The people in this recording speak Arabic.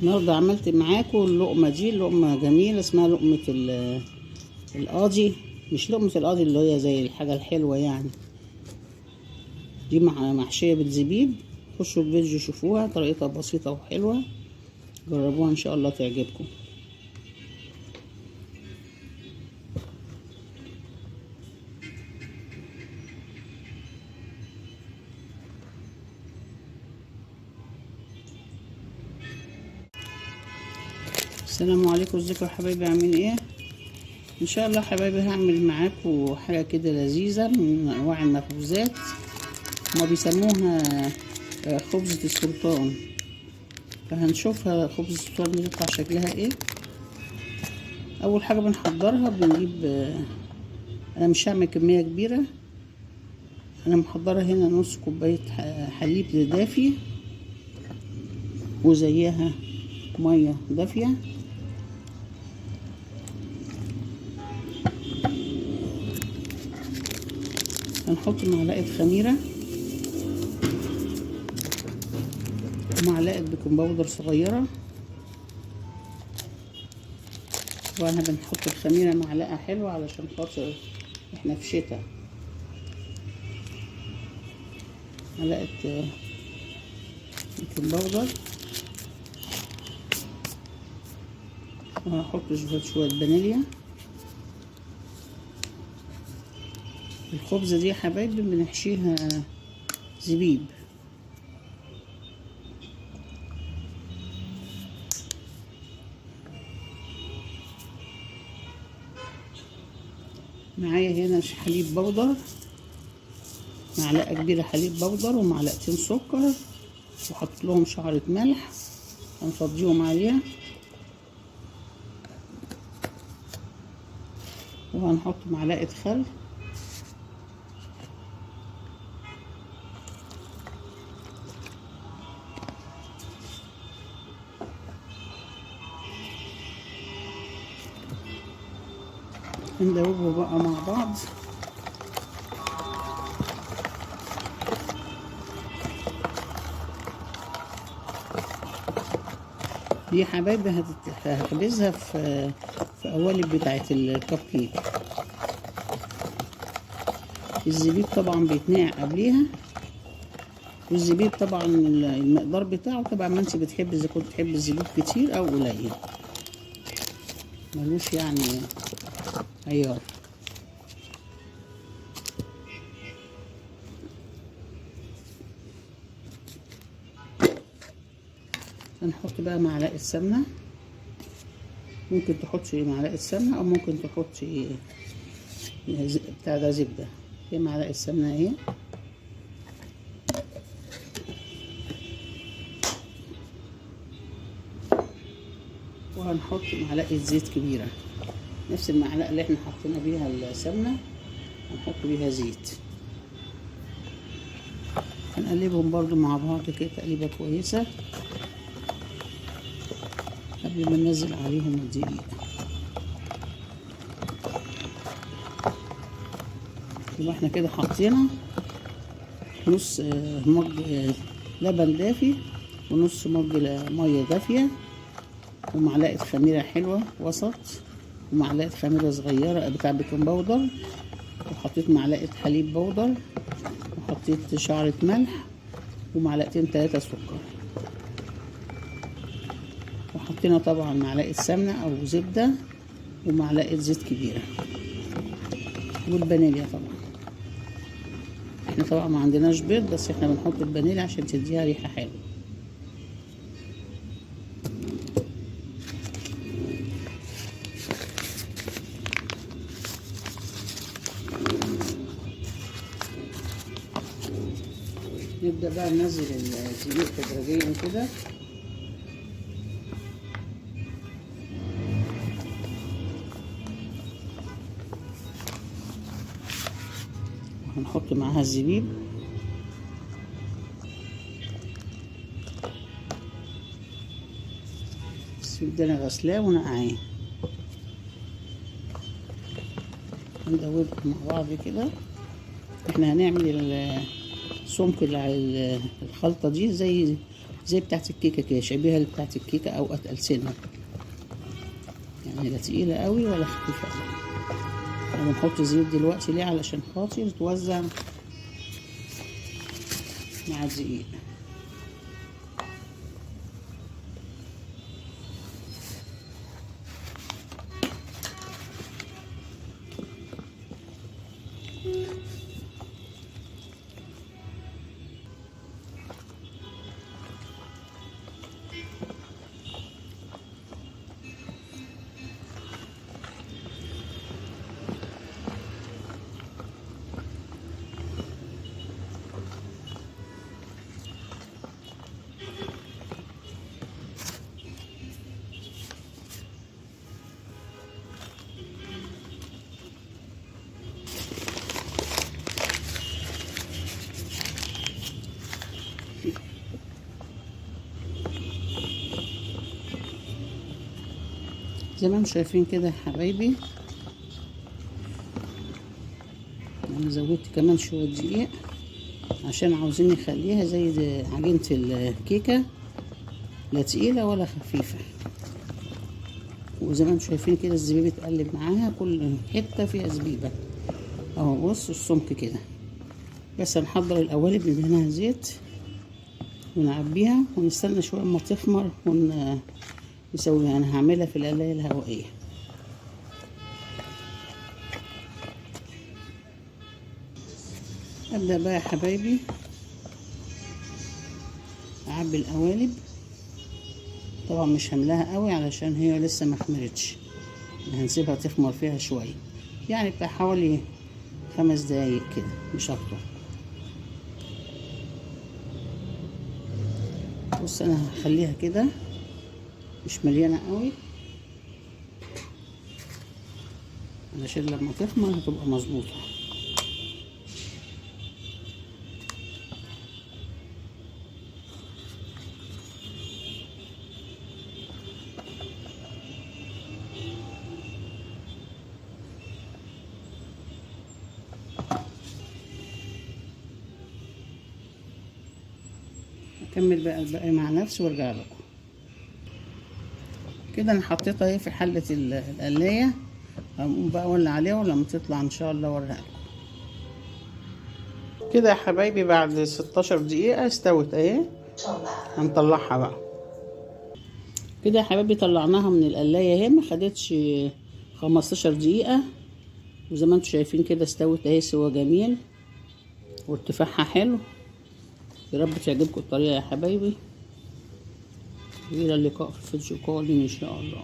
النهارده عملت معاكم اللقمه دي. لقمه جميله اسمها لقمه القاضي. مش لقمه القاضي اللي هي زي الحاجه الحلوه يعني، دي محشيه بالزبيب. خشوا الفيديو شوفوها، طريقتها بسيطه وحلوه، جربوها ان شاء الله تعجبكم. السلام عليكم، ازيكم يا حبايبي؟ عاملين ايه؟ ان شاء الله حبايبي هعمل معاكم حاجه كده لذيذه من انواع المخبوزات، هما بيسموها خبزه السلطان. فهنشوفها خبزه السلطان دي تطلع شكلها ايه. اول حاجه بنحضرها بنجيب انا مش هعمل كميه كبيره، انا محضره هنا نص كوبايه حليب دافي وزيها ميه دافيه. هنحط معلقه خميره ومعلقه بيكنج باودر صغيره، وانا بنحط الخميره معلقه حلوه علشان خاطر احنا في شتاء. معلقه بيكنج باودر، وهحط شويه فانيليا. الخبزه دي يا حبايبي بنحشيها زبيب. معايا هنا حليب بودر، معلقه كبيره حليب بودر ومعلقتين سكر، وحط لهم شعرة ملح هنفضيهم عليها، وهنحط معلقه خل، ندوبه بقى مع بعض. دي يا حبايبي هخبزها في قوالب بتاعه الكب كيك. الزبيب طبعا بيتنقع قبليها، والزبيب طبعا المقدار بتاعه طبعا ما انت بتحبي، اذا كنت تحبي الزبيب كتير او قليل، ملوش يعني عيار. هنحط بقى معلقه سمنه، ممكن تحطي معلقه سمنه او ممكن تحطي بتاع ده زبده. هي معلقه سمنه اهي، وهنحط معلقه زيت كبيره، نفس المعلقه اللي احنا حطينا بيها السمنه هنحط بيها زيت. هنقلبهم برضو مع بعض كده تقليبه كويسه قبل ما ننزل عليهم الدقيق. يبقى احنا كده حطينا نص مج لبن دافي ونص مج ميه دافيه ومعلقه خميره حلوه وسط ومعلقه خميره صغيره بتاع بيكنج باودر، وحطيت معلقه حليب بودر، وحطيت شعرة ملح ومعلقتين 3 سكر، وحطينا طبعا معلقه سمنه او زبده ومعلقه زيت كبيره والفانيليا. طبعا احنا طبعا ما عندناش بيض، بس احنا بنحط الفانيليا عشان تديها ريحه حلوه. نبدأ بقى ننزل الدقيق تدريجيا كده، وهنحط معاها الزبيب. الزبيب ده انا غسلاه ونقعاه، هندوبهم مع بعض كده. احنا هنعمل السمك اللي على الخلطة دي زي بتاعت الكيكه كده، شبيهه لبتاعت الكيكه او اتقل سنه، يعني لا تقيله قوي ولا خفيفه قوي. انا بنحط زيت دلوقتي ليه؟ علشان خاطر توزع مع الدقيق. زي ما انتم شايفين كده يا حبايبي، انا زودت كمان شويه دقيق عشان عاوزين نخليها زي عجينه الكيكه، لا تقيله ولا خفيفه. وزي ما انتم شايفين كده الزبيب اتقلب معاها، كل حته فيها زبيبه اهو. بص السمك كده. بس هنحضر القوالب ندهنها زيت ونعبيها ونستنى شويه اما تخمر نسويها. انا هعملها في القلايه الهوائيه. ابدا بقى يا حبايبي اعبي القوالب. طبعا مش هملاها قوي علشان هي لسه ما خمرتش، هنسيبها تخمر فيها شويه، يعني بتاع حوالي 5 دقايق كده مش اكتر. بص انا هخليها كده مش مليانه قوي علشان لما تخمر هتبقى مظبوطه. اكمل بقى الباقي مع نفسي وارجع لكم. كده انا حطيتها اهي في حله القلايه، هنقوم بقى اولع عليها ولما تطلع ان شاء الله اوريها لكم. كده يا حبايبي بعد 16 دقيقه استوت اهي، هنطلعها بقى. كده يا حبايبي طلعناها من القلايه اهي، ما خدتش 15 دقيقه، وزي ما انتم شايفين كده استوت اهي سوا جميل وارتفاعها حلو. يا رب تعجبكم الطريقه يا حبايبي. الى اللقاء في الفيديو القادم ان شاء الله.